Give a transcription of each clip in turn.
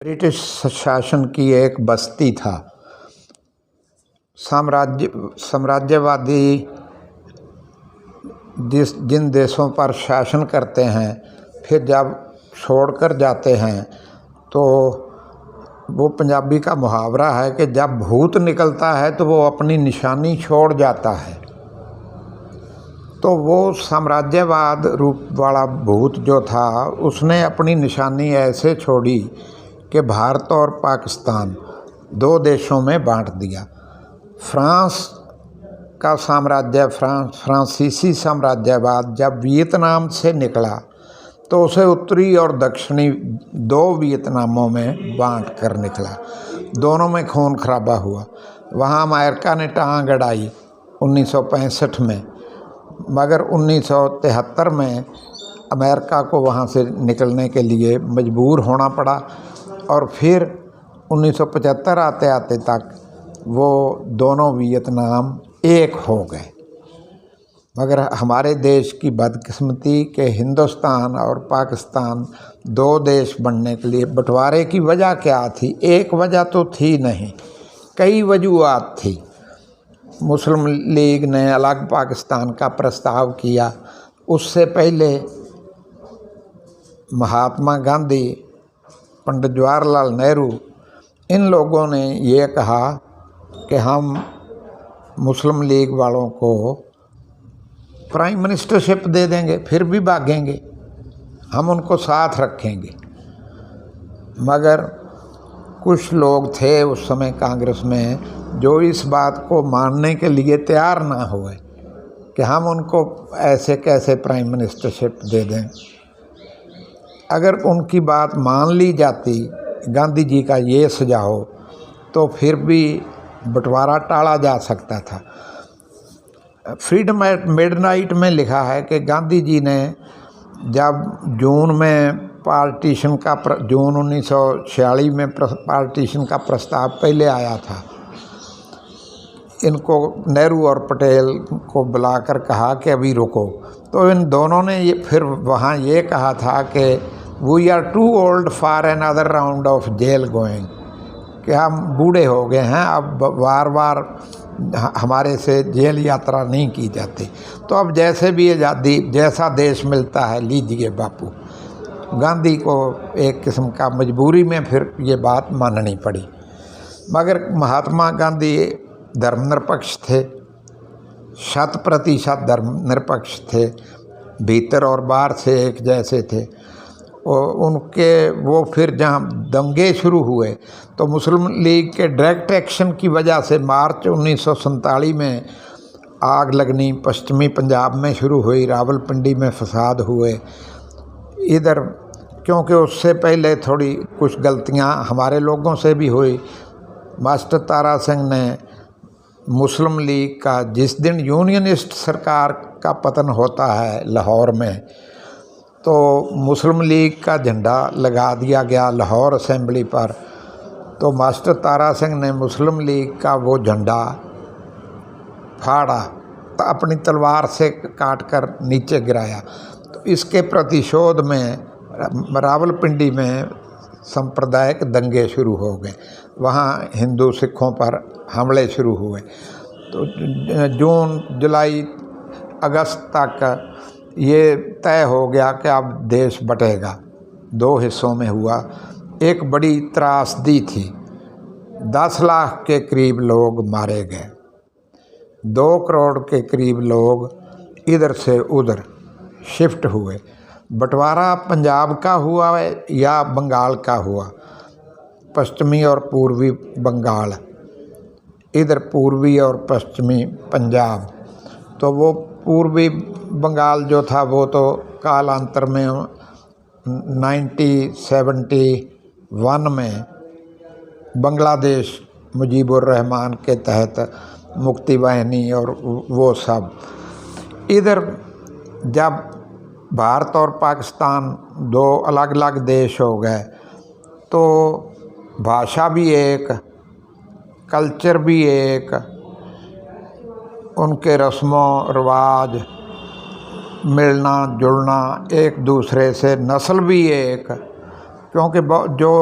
British शासन की एक बस्ती था। साम्राज्यवादी जिन देशों पर शासन करते हैं फिर जब छोड़कर जाते हैं तो वो पंजाबी का मुहावरा है कि जब भूत निकलता है तो वो अपनी निशानी छोड़ जाता है। तो वो साम्राज्यवाद रूप वाला भूत जो था उसने अपनी निशानी ऐसे छोड़ी कि भारत और पाकिस्तान दो देशों में बांट दिया। फ्रांस का साम्राज्य फ्रांसीसी साम्राज्यवाद जब वियतनाम से निकला तो उसे उत्तरी और दक्षिणी दो वियतनामों में बांट कर निकला। दोनों में खून खराबा हुआ। वहाँ अमेरिका ने टांग अड़ाई 1965 में, मगर 1973 में अमेरिका को वहाँ से निकलने के लिए मजबूर होना पड़ा और फिर 1975 आते आते तक वो दोनों वियतनाम एक हो गए। मगर हमारे देश की बदकिस्मती के हिंदुस्तान और पाकिस्तान दो देश बनने के लिए बंटवारे की वजह क्या थी? एक वजह तो थी नहीं, कई वजूहात थी। मुस्लिम लीग ने अलग पाकिस्तान का प्रस्ताव किया। उससे पहले महात्मा गांधी, पंडित जवाहरलाल नेहरू, इन लोगों ने ये कहा कि हम मुस्लिम लीग वालों को प्राइम मिनिस्टरशिप दे देंगे, फिर भी भागेंगे, हम उनको साथ रखेंगे। मगर कुछ लोग थे उस समय कांग्रेस में जो इस बात को मानने के लिए तैयार ना हुए कि हम उनको ऐसे कैसे प्राइम मिनिस्टरशिप दे दें। अगर उनकी बात मान ली जाती, गांधी जी का ये सुझाव, तो फिर भी बंटवारा टाला जा सकता था। फ्रीडम एट मिडनाइट में लिखा है कि गांधी जी ने जब जून 1946 में पार्टीशन का प्रस्ताव पहले आया था, इनको नेहरू और पटेल को बुलाकर कहा कि अभी रुको। तो इन दोनों ने फिर वहाँ ये कहा था कि we are too old for another round of jail going, कि हम बूढ़े हो गए हैं, अब बार बार हमारे से जेल यात्रा नहीं की जाती। तो अब जैसे भी आज़ादी जैसा देश मिलता है लीजिए बापू। गांधी को एक किस्म का मजबूरी में फिर ये बात माननी पड़ी। मगर महात्मा गांधी धर्मनिरपेक्ष थे, 100% धर्मनिरपेक्ष थे, भीतर और बाहर से एक जैसे थे। वो फिर जहाँ दंगे शुरू हुए तो मुस्लिम लीग के डायरेक्ट एक्शन की वजह से मार्च 1947 में आग लगनी पश्चिमी पंजाब में शुरू हुई, रावलपिंडी में फसाद हुए इधर, क्योंकि उससे पहले थोड़ी कुछ गलतियां हमारे लोगों से भी हुई। मास्टर तारा सिंह ने मुस्लिम लीग का, जिस दिन यूनियनिस्ट सरकार का पतन होता है लाहौर में, तो मुस्लिम लीग का झंडा लगा दिया गया लाहौर असेंबली पर। तो मास्टर तारा सिंह ने मुस्लिम लीग का वो झंडा फाड़ा, तो अपनी तलवार से काट कर नीचे गिराया। तो इसके प्रतिशोध में रावलपिंडी में सांप्रदायिक दंगे शुरू हो गए, वहाँ हिंदू सिखों पर हमले शुरू हुए। तो जून जुलाई अगस्त तक ये तय हो गया कि अब देश बटेगा। दो हिस्सों में हुआ। एक बड़ी त्रासदी थी, 10 लाख के करीब लोग मारे गए, 2 करोड़ के करीब लोग इधर से उधर शिफ्ट हुए। बंटवारा पंजाब का हुआ या बंगाल का हुआ? पश्चिमी और पूर्वी बंगाल, इधर पूर्वी और पश्चिमी पंजाब। तो वो पूर्वी बंगाल जो था वो तो कालांतर में 1971 में बांग्लादेश मुजीबुर रहमान के तहत मुक्ति वाहिनी और वो सब। इधर जब भारत और पाकिस्तान दो अलग अलग देश हो गए तो भाषा भी एक, कल्चर भी एक, उनके रस्मों रिवाज, मिलना जुलना एक दूसरे से, नस्ल भी एक, क्योंकि जो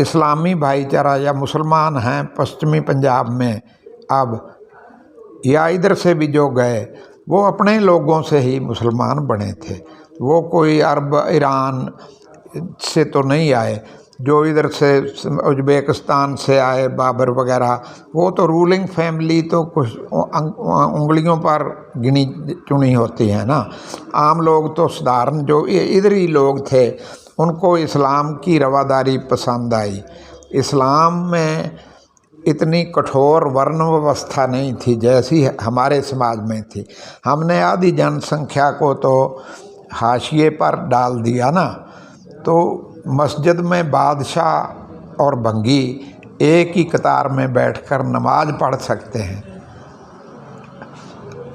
इस्लामी भाईचारा या मुसलमान हैं पश्चिमी पंजाब में अब, या इधर से भी जो गए, वो अपने लोगों से ही मुसलमान बने थे। वो कोई अरब ईरान से तो नहीं आए, जो इधर से उज़्बेकिस्तान से आए बाबर वगैरह, वो तो रूलिंग फैमिली तो कुछ उंगलियों पर गिनी चुनी होती है ना। आम लोग तो साधारण जो इधर ही लोग थे, उनको इस्लाम की रवादारी पसंद आई। इस्लाम में इतनी कठोर वर्ण व्यवस्था नहीं थी जैसी हमारे समाज में थी। हमने आधी जनसंख्या को तो हाशिए पर डाल दिया ना। तो मस्जिद में बादशाह और भंगी एक ही कतार में बैठकर नमाज पढ़ सकते हैं।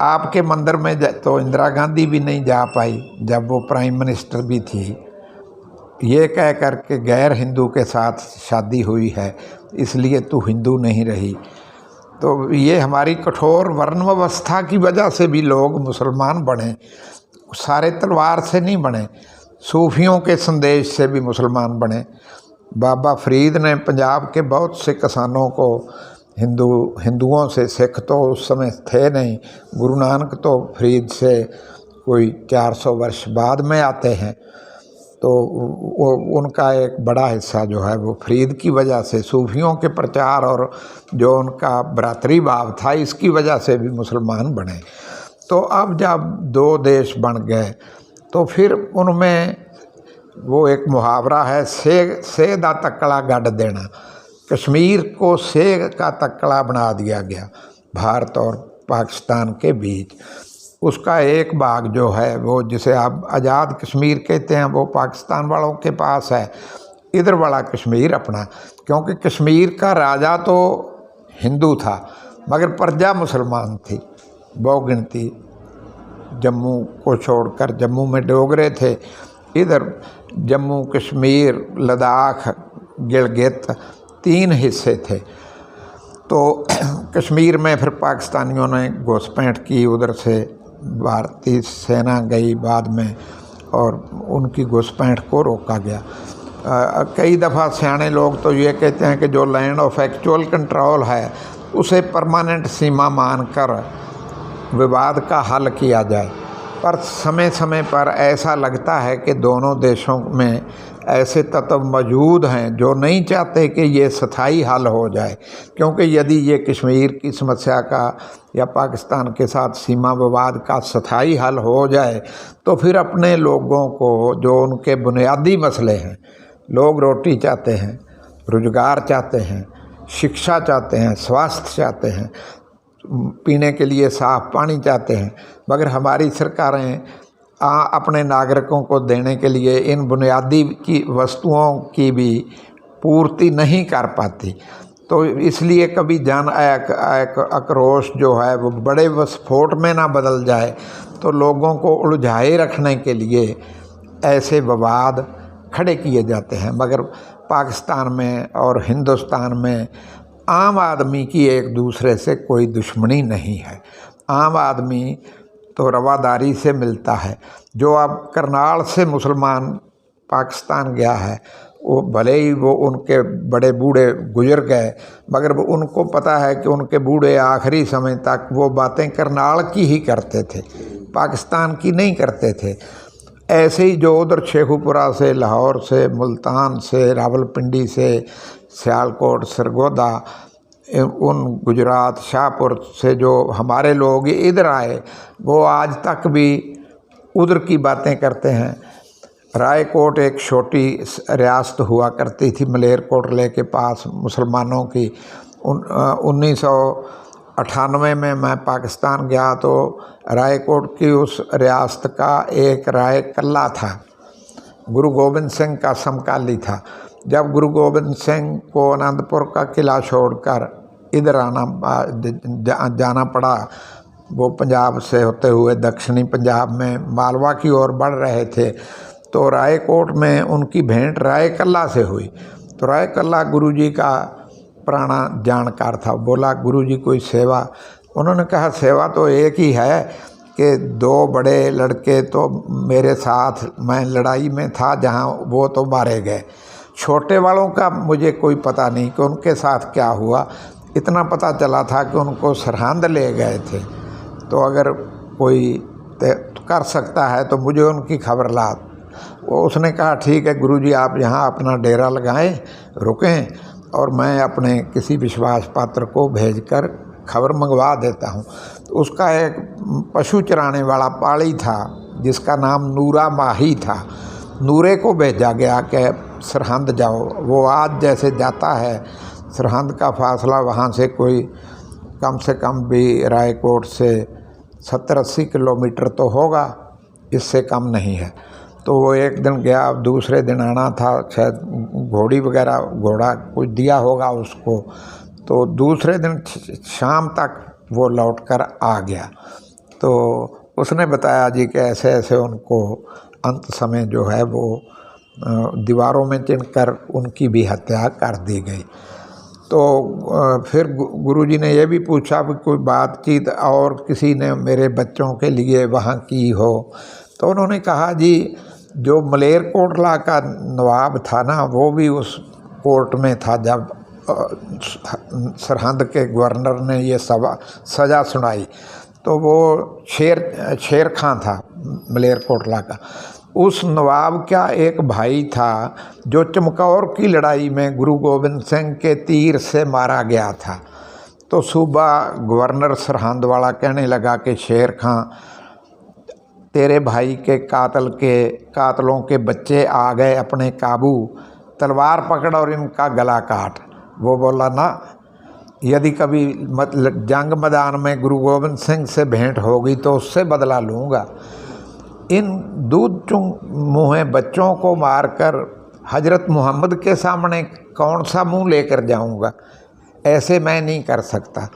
आपके मंदिर में तो इंदिरा गांधी भी नहीं जा पाई जब वो प्राइम मिनिस्टर भी थी, ये कह कर के गैर हिंदू के साथ शादी हुई है इसलिए तू हिंदू नहीं रही। तो ये हमारी कठोर वर्ण व्यवस्था की वजह से भी लोग मुसलमान बने, सारे तलवार से नहीं बने, सूफियों के संदेश से भी मुसलमान बने। बाबा फरीद ने पंजाब के बहुत से किसानों को हिंदुओं से, सिख तो उस समय थे नहीं, गुरु नानक तो फरीद से कोई 400 वर्ष बाद में आते हैं, तो वो उनका एक बड़ा हिस्सा जो है वो फरीद की वजह से, सूफियों के प्रचार और जो उनका भ्रातृ भाव था इसकी वजह से भी मुसलमान बने। तो अब जब दो देश बन गए तो फिर उनमें वो एक मुहावरा है, से दा तकड़ा गढ़ देना। कश्मीर को से का तकड़ा बना दिया गया भारत और पाकिस्तान के बीच। उसका एक भाग जो है वो, जिसे आप आज़ाद कश्मीर कहते हैं, वो पाकिस्तान वालों के पास है। इधर वाला कश्मीर अपना, क्योंकि कश्मीर का राजा तो हिंदू था मगर प्रजा मुसलमान थी बहुगिनती। जम्मू को छोड़कर, जम्मू में डोगरे थे, इधर जम्मू कश्मीर लद्दाख गिलगित 3 हिस्से थे। तो कश्मीर में फिर पाकिस्तानियों ने घुसपैठ की, उधर से भारतीय सेना गई बाद में और उनकी घुसपैठ को रोका गया। कई दफ़ा सियाने लोग तो ये कहते हैं कि जो लैंड ऑफ एक्चुअल कंट्रोल है उसे परमानेंट सीमा मानकर विवाद का हल किया जाए, पर समय समय पर ऐसा लगता है कि दोनों देशों में ऐसे तत्व मौजूद हैं जो नहीं चाहते कि ये स्थायी हल हो जाए। क्योंकि यदि ये कश्मीर की समस्या का या पाकिस्तान के साथ सीमा विवाद का स्थायी हल हो जाए तो फिर अपने लोगों को जो उनके बुनियादी मसले हैं, लोग रोटी चाहते हैं, रोजगार चाहते हैं, शिक्षा चाहते हैं, स्वास्थ्य चाहते हैं, पीने के लिए साफ़ पानी चाहते हैं, मगर हमारी सरकारें अपने नागरिकों को देने के लिए इन बुनियादी की वस्तुओं की भी पूर्ति नहीं कर पाती। तो इसलिए कभी जन आक्रोश जो है वो बड़े विस्फोट में ना बदल जाए, तो लोगों को उलझाए रखने के लिए ऐसे विवाद खड़े किए जाते हैं। मगर पाकिस्तान में और हिंदुस्तान में आम आदमी की एक दूसरे से कोई दुश्मनी नहीं है। आम आदमी तो रवादारी से मिलता है। जो अब करनाल से मुसलमान पाकिस्तान गया है, वो भले ही वो उनके बड़े बूढ़े गुजर गए, मगर वो उनको पता है कि उनके बूढ़े आखिरी समय तक वो बातें करनाल की ही करते थे, पाकिस्तान की नहीं करते थे। ऐसे ही जो उधर शेखुपुरा से, लाहौर से, मुल्तान से, रावलपिंडी से, सियालकोट, सरगोदा, उन गुजरात शाहपुर से जो हमारे लोग इधर आए, वो आज तक भी उधर की बातें करते हैं। रायकोट एक छोटी रियासत हुआ करती थी मलेरकोटले के पास मुसलमानों की। 1998 में मैं पाकिस्तान गया तो रायकोट की उस रियासत का एक राय कल्ला था, गुरु गोबिंद सिंह का समकाली था। जब गुरु गोबिंद सिंह को आनंदपुर का किला छोड़कर इधर जाना पड़ा, वो पंजाब से होते हुए दक्षिणी पंजाब में मालवा की ओर बढ़ रहे थे, तो रायकोट में उनकी भेंट राय कल्ला से हुई। तो राय कल्ला गुरुजी का पुराना जानकार था। बोला गुरुजी कोई सेवा? उन्होंने कहा सेवा तो एक ही है, कि 2 बड़े लड़के तो मेरे साथ, मैं लड़ाई में था जहाँ, वो तो मारे गए। छोटे वालों का मुझे कोई पता नहीं कि उनके साथ क्या हुआ। इतना पता चला था कि उनको सरहंद ले गए थे। तो अगर कोई कर सकता है तो मुझे उनकी खबर ला। उसने कहा ठीक है गुरुजी, आप यहाँ अपना डेरा लगाएं, रुकें, और मैं अपने किसी विश्वास पात्र को भेजकर खबर मंगवा देता हूँ। तो उसका एक पशु चराने वाला पाड़ी था जिसका नाम नूरा माही था। नूरे को भेजा गया कि सरहंद जाओ। वो आज जैसे जाता है, सरहंद का फासला वहाँ से कोई कम से कम भी रायकोट से 70-80 किलोमीटर तो होगा, इससे कम नहीं है। तो वो एक दिन गया, दूसरे दिन आना था, शायद घोड़ी वगैरह, घोड़ा कुछ दिया होगा उसको। तो दूसरे दिन शाम तक वो लौटकर आ गया। तो उसने बताया जी कि ऐसे ऐसे उनको अंत समय जो है वो दीवारों में चिनकर उनकी भी हत्या कर दी गई। तो फिर गुरुजी ने ये भी पूछा कि कोई बातचीत और किसी ने मेरे बच्चों के लिए वहाँ की हो। तो उन्होंने कहा जी, जो मलेरकोटला का नवाब था ना, वो भी उस कोर्ट में था जब सरहंद के गवर्नर ने ये सज़ा सुनाई। तो वो शेर खां था मलेरकोटला का। उस नवाब का एक भाई था जो चमकौर की लड़ाई में गुरु गोबिंद सिंह के तीर से मारा गया था। तो सूबा गवर्नर सरहंद वाला कहने लगा कि शेर खां, तेरे भाई के कातलों के बच्चे आ गए अपने काबू, तलवार पकड़ और इनका गला काट। वो बोला ना, यदि कभी जंग मैदान में गुरु गोबिंद सिंह से भेंट होगी तो उससे बदला लूँगा। इन दूध चुंग मुँहे बच्चों को मारकर हजरत मोहम्मद के सामने कौन सा मुंह लेकर जाऊँगा, ऐसे मैं नहीं कर सकता।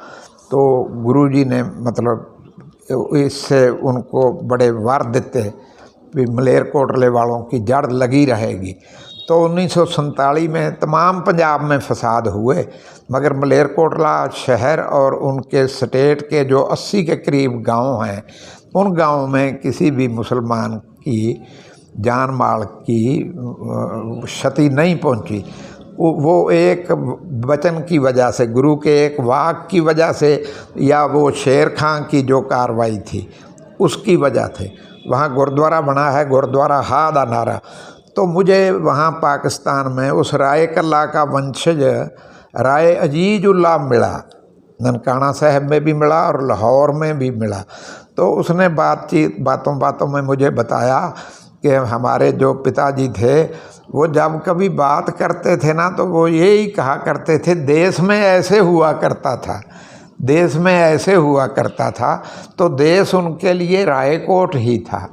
तो गुरुजी ने मतलब इससे उनको बड़े वर देते भी मलेरकोटले वालों की जड़ लगी रहेगी। तो 1947 में तमाम पंजाब में फसाद हुए, मगर मलेरकोटला शहर और उनके स्टेट के जो 80 के करीब गांव हैं, उन गांवों में किसी भी मुसलमान की जान माल की क्षति नहीं पहुंची। वो एक वचन की वजह से, गुरु के एक वाक की वजह से, या वो शेर खां की जो कार्रवाई थी उसकी वजह से वहाँ गुरुद्वारा बना है, गुरुद्वारा हादा नारा। तो मुझे वहाँ पाकिस्तान में उस राय कल्ला का वंशज राय अजीजुल्लाह मिला, ननकाना साहब में भी मिला और लाहौर में भी मिला। तो उसने बातों में मुझे बताया कि हमारे जो पिताजी थे वो जब कभी बात करते थे ना, तो वो यही कहा करते थे, देश में ऐसे हुआ करता था, देश में ऐसे हुआ करता था। तो देश उनके लिए रायकोट ही था।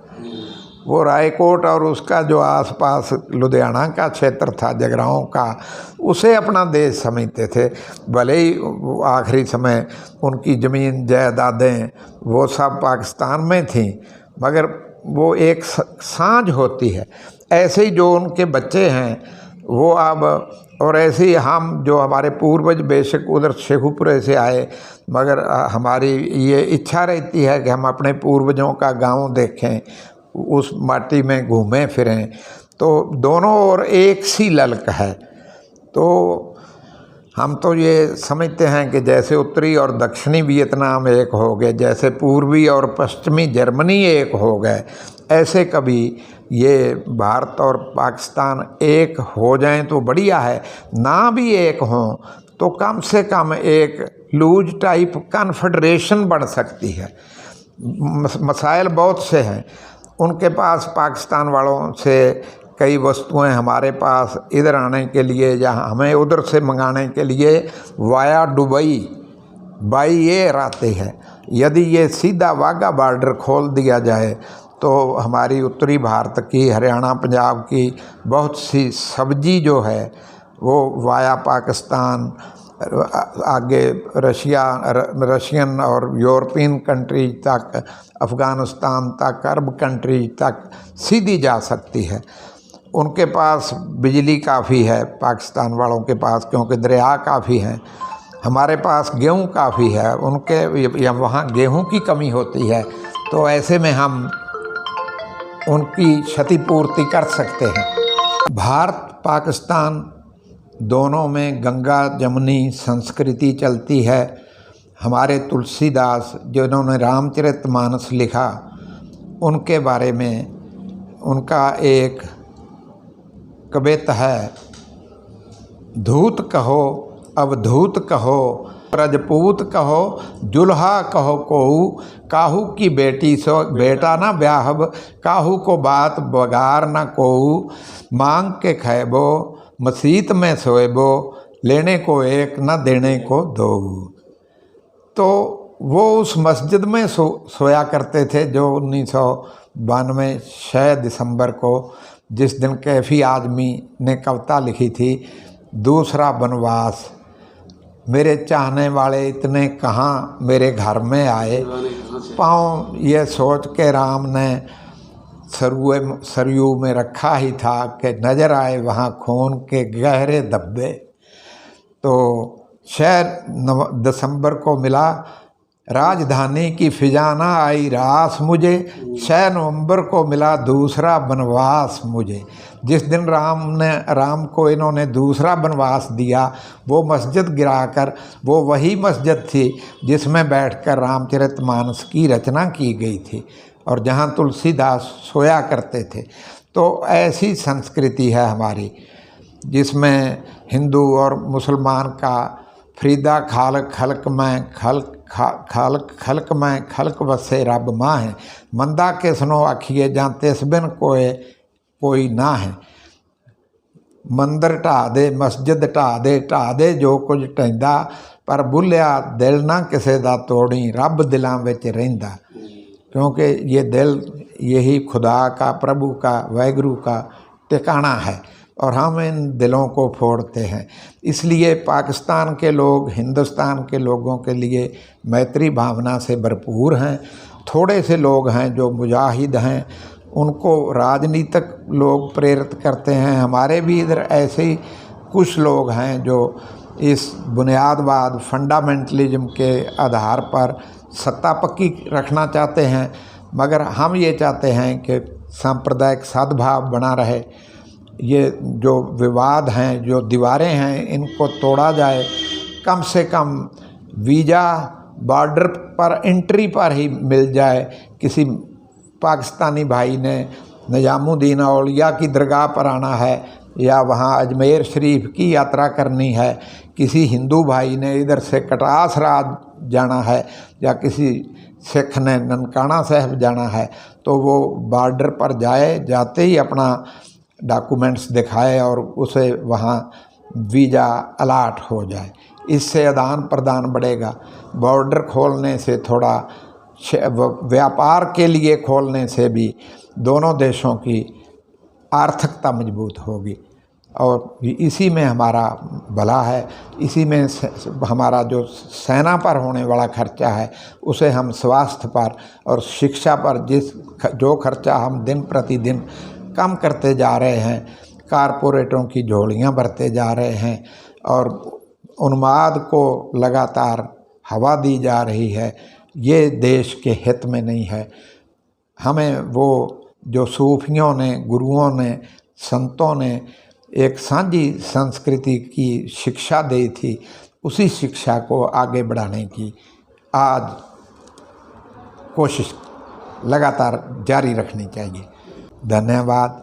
वो रायकोट और उसका जो आसपास लुधियाना का क्षेत्र था, जगराओं का, उसे अपना देश समझते थे। भले ही आखिरी समय उनकी ज़मीन जायदादें वो सब पाकिस्तान में थीं, मगर वो एक साँझ होती है। ऐसे ही जो उनके बच्चे हैं वो अब, और ऐसे ही हम जो हमारे पूर्वज बेशक उधर शेखुपुरे से आए, मगर हमारी ये इच्छा रहती है कि हम अपने पूर्वजों का गांव देखें, उस माटी में घूमें फिरें। तो दोनों ओर एक सी ललक है। तो हम तो ये समझते हैं कि जैसे उत्तरी और दक्षिणी वियतनाम एक हो गए, जैसे पूर्वी और पश्चिमी जर्मनी एक हो गए, ऐसे कभी ये भारत और पाकिस्तान एक हो जाएं तो बढ़िया है। ना भी एक हों तो कम से कम एक लूज टाइप कन्फेडरेशन बन सकती है। मसाइल बहुत से हैं उनके पास, पाकिस्तान वालों से कई वस्तुएं हमारे पास इधर आने के लिए या हमें उधर से मंगाने के लिए वाया दुबई बाई एयर आते हैं। यदि ये सीधा वाघा बॉर्डर खोल दिया जाए तो हमारी उत्तरी भारत की, हरियाणा पंजाब की बहुत सी सब्जी जो है वो वाया पाकिस्तान, आगे रशियन और यूरोपियन कंट्रीज तक, अफ़गानिस्तान तक, अरब कंट्रीज तक सीधी जा सकती है। उनके पास बिजली काफ़ी है पाकिस्तान वालों के पास, क्योंकि दरिया काफ़ी हैं। हमारे पास गेहूँ काफ़ी है, उनके या वहाँ गेहूँ की कमी होती है। तो ऐसे में हम उनकी क्षतिपूर्ति कर सकते हैं। भारत पाकिस्तान दोनों में गंगा जमुनी संस्कृति चलती है। हमारे तुलसीदास जिन्होंने रामचरितमानस लिखा, उनके बारे में उनका एक कविता है, धूत कहो अवधूत कहो रजपूत कहो जुल्हा कहो कोऊ, काहू की बेटी सो बेटा न ब्याहब, काहू को बात बगार न कोऊ, मांग के खैबो मसीत में सोएबो, लेने को एक न देने को दो। तो वो उस मस्जिद में सोया करते थे जो 1992 6 दिसंबर को, जिस दिन कैफी आजमी ने कविता लिखी थी, दूसरा बनवास। मेरे चाहने वाले इतने कहाँ मेरे घर में आए, पाँव ये सोच के राम ने सरयू में रखा ही था कि नज़र आए वहाँ खून के गहरे धब्बे। तो 6 दिसंबर को मिला राजधानी की फिजाना आई रास मुझे, 6 नवंबर को मिला दूसरा बनवास मुझे। जिस दिन राम को इन्होंने दूसरा बनवास दिया, वो मस्जिद गिराकर, वो वही मस्जिद थी जिसमें बैठकर रामचरितमानस की रचना की गई थी और जहाँ तुलसीदास सोया करते थे। तो ऐसी संस्कृति है हमारी, जिसमें हिंदू और मुसलमान का फरीदा खालक खल्क में खल्क में खल्क बसे रब माँ है, मंदा के सुनो आखिए जहाँ तिसबिन कोई ना है। मंदिर ढा दे मस्जिद ढा दे जो कुछ ढैंदा, पर बुलिया दिल ना किसे दा तोड़ी, रब दिलों विच रहिंदा। क्योंकि ये दिल यही खुदा का, प्रभु का, वाहिगुरु का ठिकाना है और हम इन दिलों को फोड़ते हैं। इसलिए पाकिस्तान के लोग हिंदुस्तान के लोगों के लिए मैत्री भावना से भरपूर हैं। थोड़े से लोग हैं जो मुजाहिद हैं, उनको राजनीतिक लोग प्रेरित करते हैं। हमारे भी इधर ऐसे ही कुछ लोग हैं जो इस बुनियादवाद फंडामेंटलिज्म के आधार पर सत्ता पक्की रखना चाहते हैं, मगर हम ये चाहते हैं कि सांप्रदायिक सद्भाव बना रहे। ये जो विवाद हैं, जो दीवारें हैं, इनको तोड़ा जाए। कम से कम वीज़ा बॉर्डर पर एंट्री पर ही मिल जाए। किसी पाकिस्तानी भाई ने निजामुद्दीन औलिया की दरगाह पर आना है या वहाँ अजमेर शरीफ की यात्रा करनी है, किसी हिंदू भाई ने इधर से कटास राज जाना है या किसी सिख ने ननकाना साहब जाना है, तो वो बॉर्डर पर जाए, जाते ही अपना डॉक्यूमेंट्स दिखाए और उसे वहाँ वीज़ा अलाट हो जाए। इससे आदान प्रदान बढ़ेगा। बॉर्डर खोलने से थोड़ा व्यापार के लिए खोलने से भी दोनों देशों की आर्थिकता मजबूत होगी और इसी में हमारा भला है। इसी में हमारा जो सेना पर होने वाला खर्चा है, उसे हम स्वास्थ्य पर और शिक्षा पर जो खर्चा हम दिन प्रतिदिन कम करते जा रहे हैं, कारपोरेटों की झोलियां भरते जा रहे हैं और उन्माद को लगातार हवा दी जा रही है, ये देश के हित में नहीं है। हमें वो जो सूफियों ने, गुरुओं ने, संतों ने एक साझी संस्कृति की शिक्षा दी थी, उसी शिक्षा को आगे बढ़ाने की आज कोशिश लगातार जारी रखनी चाहिए। धन्यवाद।